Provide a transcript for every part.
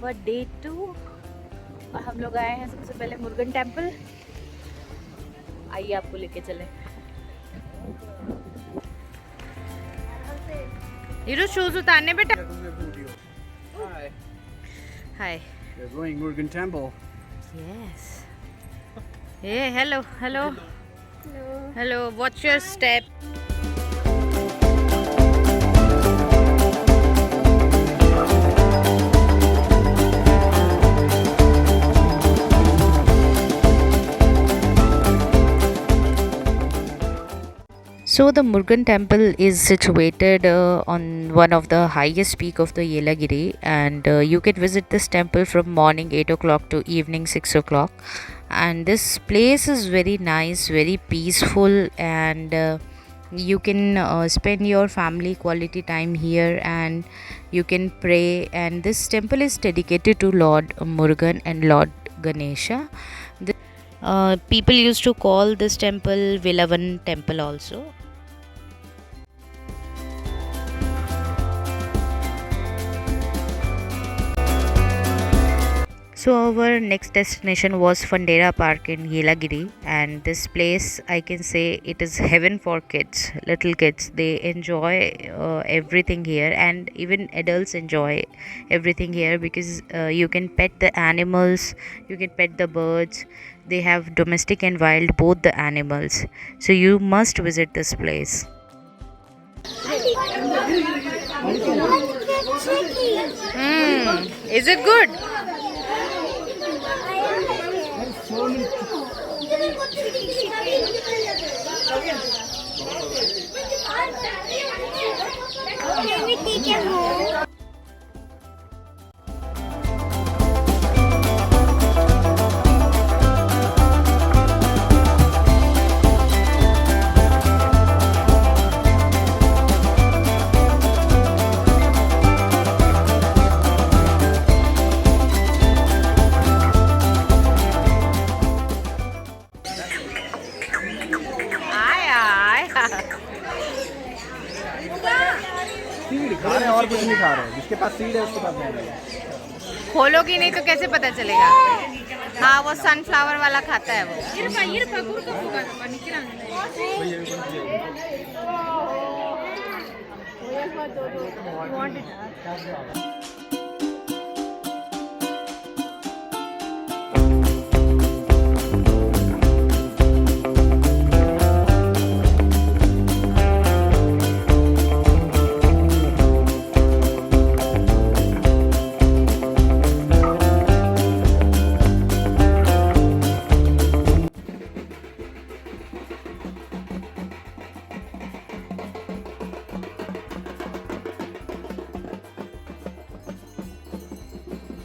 our day 2 और हम लोग आए हैं सबसे पहले मुरुगन टेम्पल। आइए आपको लेके चले। हीरो शूज उतारने बेटा। Hi. Hi. We're going Murugan Temple. Yes. Hey, hello. Hello. Hello. Watch your step. So the Murugan temple is situated on one of the highest peak of the Yelagiri, and you can visit this temple from morning 8 o'clock to evening 6 o'clock. And this place is very nice, very peaceful, and you can spend your family quality time here, and you can pray. And this temple is dedicated to Lord Murugan and Lord Ganesha. People used to call this temple Vellore temple also. So our next destination was Fundera Park in Yelagiri, and this place I can say it is heaven for kids, little kids. They enjoy everything here, and even adults enjoy everything here because you can pet the animals, you can pet the birds. They have domestic and wild, both the animals. So you must visit this place. Is it good? Can we take it home? Seed खा रहे हैं और कुछ नहीं खा रहे हैं। जिसके पास सीड है उसके पास नहीं। खोलोगी नहीं तो कैसे पता चलेगा? हाँ, वो सनफ्लावर वाला खाता है वो।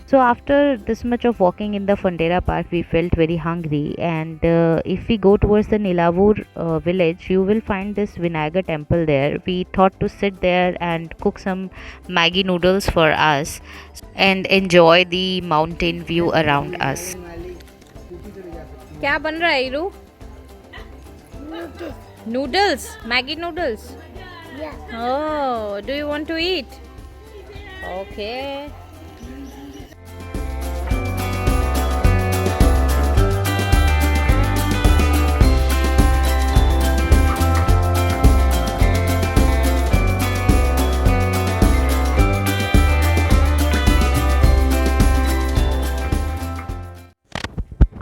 So after this much of walking in the Fundera park, we felt very hungry, and if we go towards the Nilavoor village, you will find this Vinayagar temple there. We thought to sit there and cook some Maggi noodles for us and enjoy the mountain view around us. क्या बन रहा है इरू? Noodles, Maggi noodles. Yeah. Oh, do you want to eat? Okay.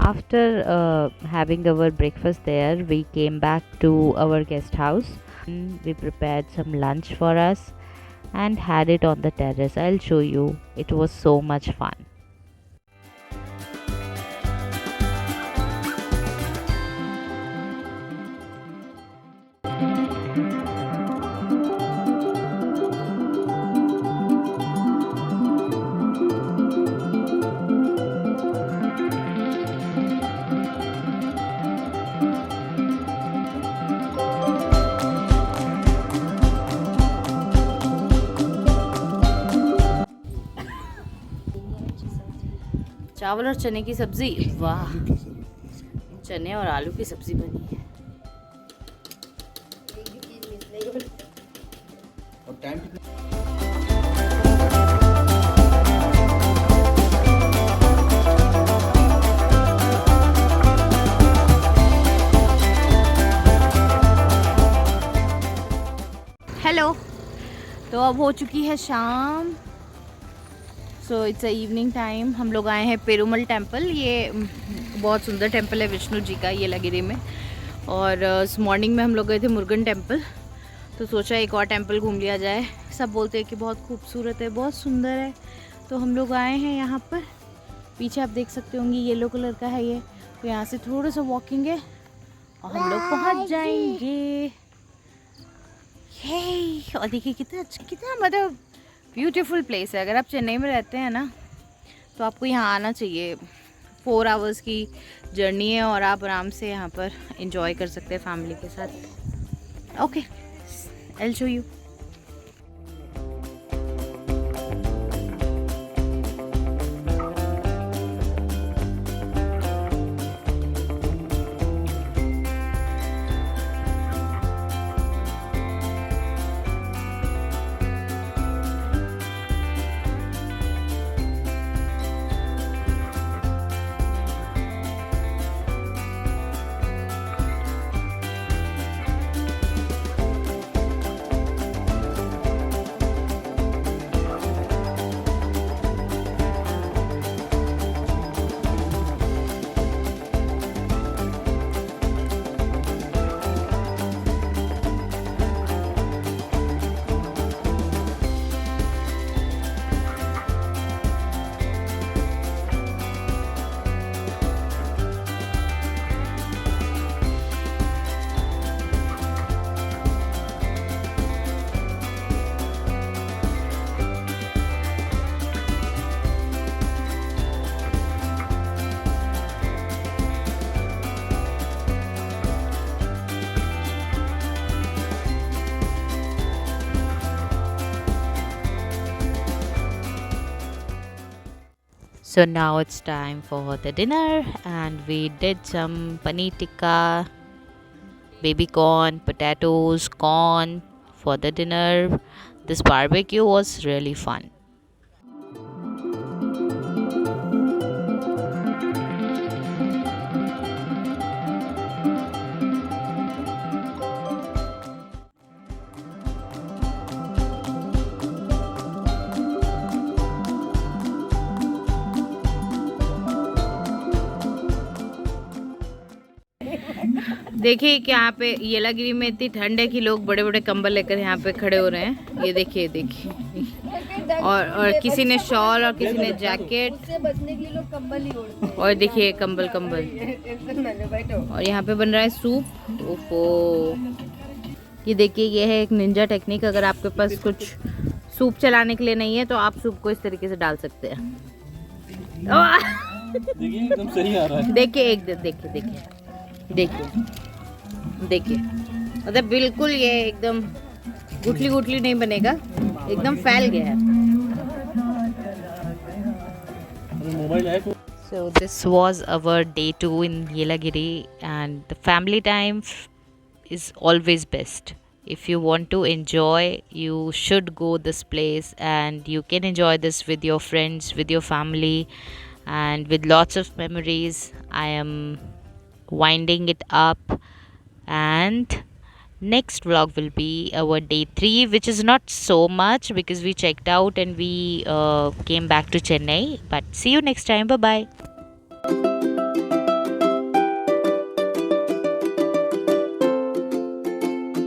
After having our breakfast there, we came back to our guest house. We prepared some lunch for us and had it on the terrace. I'll show you. It was so much fun. चावल और चने की सब्जी, वाह, चने और आलू की सब्जी बनी है। अब हो चुकी है शाम। So it's a evening time. हम लोग आए हैं पेरुमल टेम्पल। ये बहुत सुंदर टेम्पल है विष्णु जी का, येलागिरी में। और मॉर्निंग में हम लोग गए थे मुरुगन टेम्पल, तो सोचा एक और टेम्पल घूम लिया जाए। सब बोलते हैं कि बहुत खूबसूरत है, बहुत सुंदर है, तो हम लोग आए हैं यहाँ पर। पीछे आप देख सकते होंगे येलो कलर का है ये, तो यहाँ से थोड़ा सा वॉकिंग है और हम लोग पहुँच जाएंगे। ये और देखिए कितना मतलब ब्यूटीफुल प्लेस है। अगर आप चेन्नई में रहते हैं ना, तो आपको यहाँ आना चाहिए। 4 आवर्स की जर्नी है और आप आराम से यहाँ पर एंजॉय कर सकते हैं फैमिली के साथ। Okay, I will show you. So now it's time for the dinner, and we did some paneer tikka, baby corn, potatoes, corn for the dinner. This barbecue was really fun. देखिए कि यहाँ पे येलागिरी में इतनी ठंड है कि लोग बड़े बड़े कंबल लेकर यहाँ पे खड़े हो रहे हैं। ये देखिए देखिए, और किसी ने शॉल और किसी ने जैकेट, बचने के लिए लोग कंबल ही ओढ़ते हैं। और देखिए कंबल और यहाँ पे बन रहा है सूप। ओहो, ये देखिए, ये है एक निंजा टेक्निक। अगर आपके पास कुछ सूप चलाने के लिए नहीं है तो आप सूप को इस तरीके से डाल सकते हैं। देखिए एकदम सही आ रहा है। देखिए देखिए देखिए, मतलब बिल्कुल ये एकदम गुठली गुठली नहीं बनेगा, एकदम फैल गया है। So this was our day 2 in Yelagiri, and the family time is always best. If you want to enjoy, you should go this place, and you can enjoy this with your friends, with your family, and with lots of memories. I am winding it up, and next vlog will be our day 3, which is not so much because we checked out and we came back to Chennai. But see you next time. Bye bye.